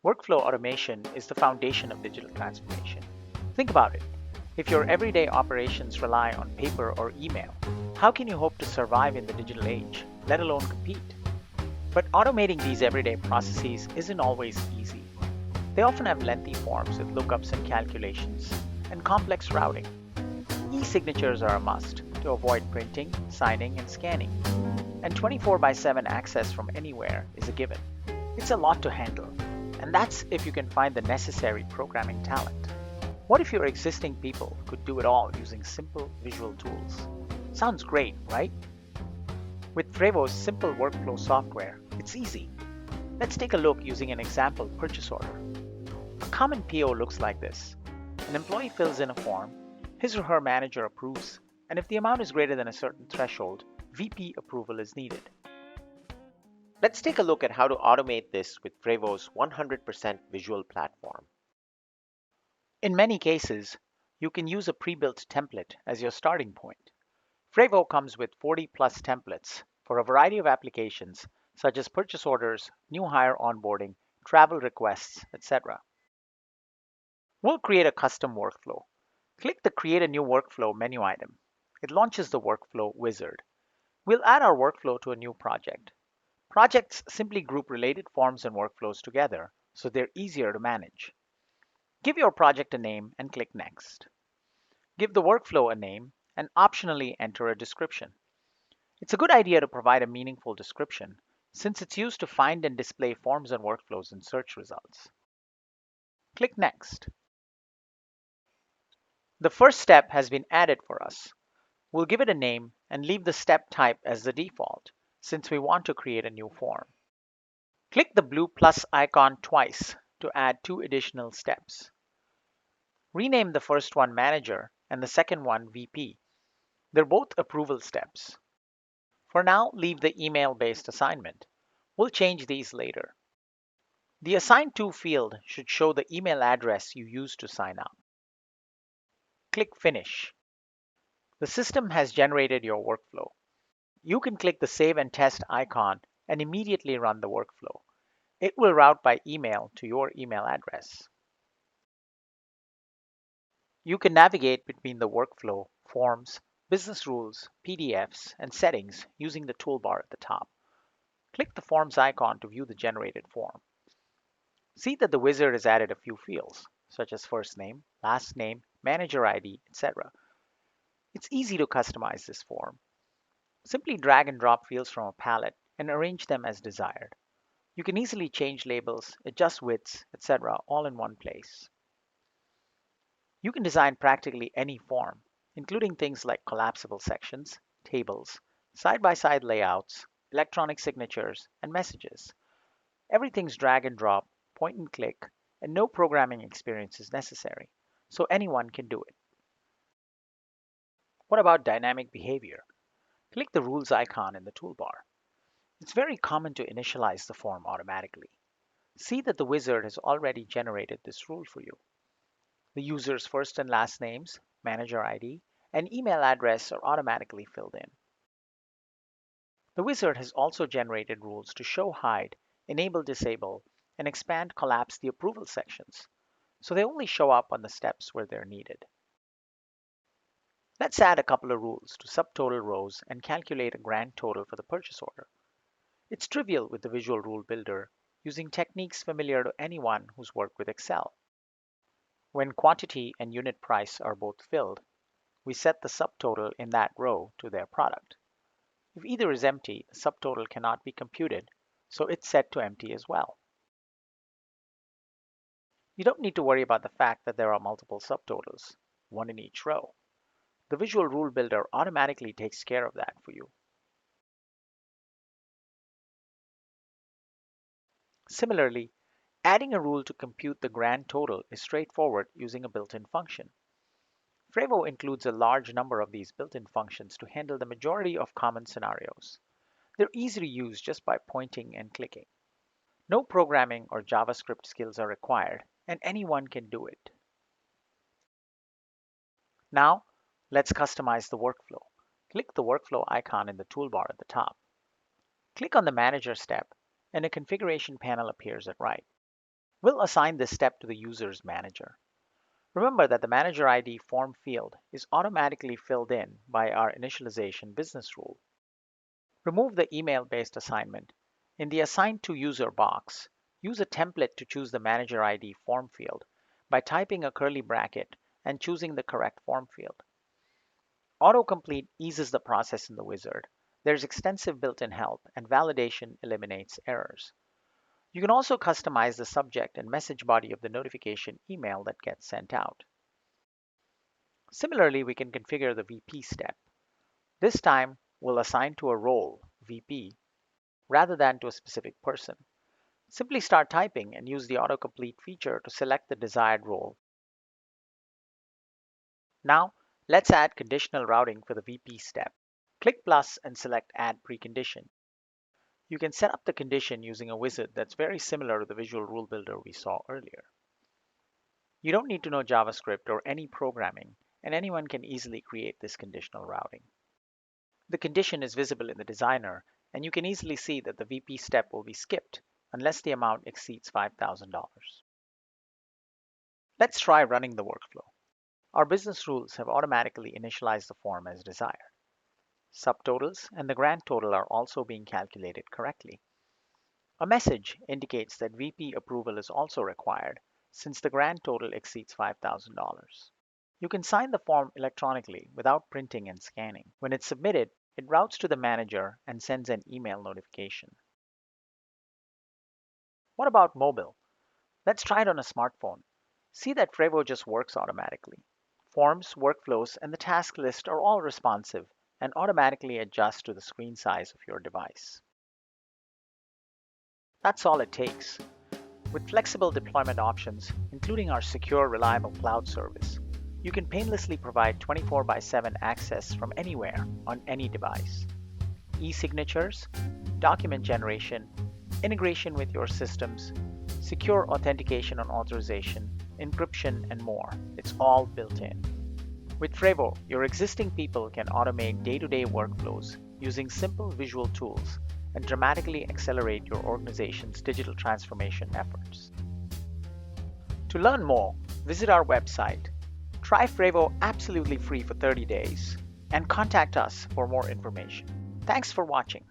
Workflow automation is the foundation of digital transformation. Think about it. If your everyday operations rely on paper or email, how can you hope to survive in the digital age, let alone compete? But automating these everyday processes isn't always easy. They often have lengthy forms with lookups and calculations, and complex routing. E-signatures are a must to avoid printing, signing, and scanning. And 24 by 7 access from anywhere is a given. It's a lot to handle, and that's if you can find the necessary programming talent. What if your existing people could do it all using simple visual tools? Sounds great, right? With frevvo's simple workflow software, it's easy. Let's take a look using an example purchase order. A common PO looks like this. An employee fills in a form, his or her manager approves, and if the amount is greater than a certain threshold, VP approval is needed. Let's take a look at how to automate this with frevvo's 100% visual platform. In many cases, you can use a pre-built template as your starting point. Frevvo comes with 40 plus templates for a variety of applications such as purchase orders, new hire onboarding, travel requests, etc. We'll create a custom workflow. Click the Create a New Workflow menu item. It launches the workflow wizard. We'll add our workflow to a new project. Projects simply group related forms and workflows together so they're easier to manage. Give your project a name and click Next. Give the workflow a name and optionally enter a description. It's a good idea to provide a meaningful description since it's used to find and display forms and workflows in search results. Click Next. The first step has been added for us. We'll give it a name and leave the step type as the default since we want to create a new form. Click the blue plus icon twice to add 2 additional steps. Rename the first one Manager and the second one VP. They're both approval steps. For now, leave the email-based assignment. We'll change these later. The Assign To field should show the email address you used to sign up. Click Finish. The system has generated your workflow. You can click the Save and Test icon and immediately run the workflow. It will route by email to your email address. You can navigate between the workflow, forms, business rules, PDFs, and settings using the toolbar at the top. Click the Forms icon to view the generated form. See that the wizard has added a few fields, such as first name, last name, manager ID, etc. It's easy to customize this form. Simply drag and drop fields from a palette and arrange them as desired. You can easily change labels, adjust widths, etc. all in one place. You can design practically any form, including things like collapsible sections, tables, side-by-side layouts, electronic signatures, and messages. Everything's drag and drop, point and click, and no programming experience is necessary, so anyone can do it. What about dynamic behavior? Click the rules icon in the toolbar. It's very common to initialize the form automatically. See that the wizard has already generated this rule for you. The user's first and last names, manager ID, and email address are automatically filled in. The wizard has also generated rules to show hide, enable disable, and expand collapse the approval sections, so they only show up on the steps where they're needed. Let's add a couple of rules to subtotal rows and calculate a grand total for the purchase order. It's trivial with the Visual Rule Builder, using techniques familiar to anyone who's worked with Excel. When quantity and unit price are both filled, we set the subtotal in that row to their product. If either is empty, the subtotal cannot be computed, so it's set to empty as well. You don't need to worry about the fact that there are multiple subtotals, one in each row. The Visual Rule Builder automatically takes care of that for you. Similarly, adding a rule to compute the grand total is straightforward using a built-in function. Frevvo includes a large number of these built-in functions to handle the majority of common scenarios. They're easy to use just by pointing and clicking. No programming or JavaScript skills are required, and anyone can do it. Now, let's customize the workflow. Click the workflow icon in the toolbar at the top. Click on the Manager step, and a configuration panel appears at right. We'll assign this step to the user's manager. Remember that the manager ID form field is automatically filled in by our initialization business rule. Remove the email-based assignment. In the Assign to User box, use a template to choose the manager ID form field by typing a curly bracket and choosing the correct form field. Autocomplete eases the process in the wizard. There's extensive built-in help, and validation eliminates errors. You can also customize the subject and message body of the notification email that gets sent out. Similarly, we can configure the VP step. This time, we'll assign to a role, VP, rather than to a specific person. Simply start typing and use the autocomplete feature to select the desired role. Now, let's add conditional routing for the VP step. Click plus and select Add Precondition. You can set up the condition using a wizard that's very similar to the visual rule builder we saw earlier. You don't need to know JavaScript or any programming, and anyone can easily create this conditional routing. The condition is visible in the designer, and you can easily see that the VP step will be skipped unless the amount exceeds $5,000. Let's try running the workflow. Our business rules have automatically initialized the form as desired. Subtotals and the grand total are also being calculated correctly. A message indicates that VP approval is also required since the grand total exceeds $5,000. You can sign the form electronically without printing and scanning. When it's submitted, it routes to the manager and sends an email notification. What about mobile? Let's try it on a smartphone. See that Frevvo just works automatically. Forms, workflows, and the task list are all responsive and automatically adjust to the screen size of your device. That's all it takes. With flexible deployment options, including our secure, reliable cloud service, you can painlessly provide 24/7 access from anywhere on any device. E-signatures, document generation, integration with your systems, secure authentication and authorization, encryption, and more. It's all built in. With Frevvo, your existing people can automate day-to-day workflows using simple visual tools and dramatically accelerate your organization's digital transformation efforts. To learn more, visit our website, try Frevvo absolutely free for 30 days, and contact us for more information. Thanks for watching.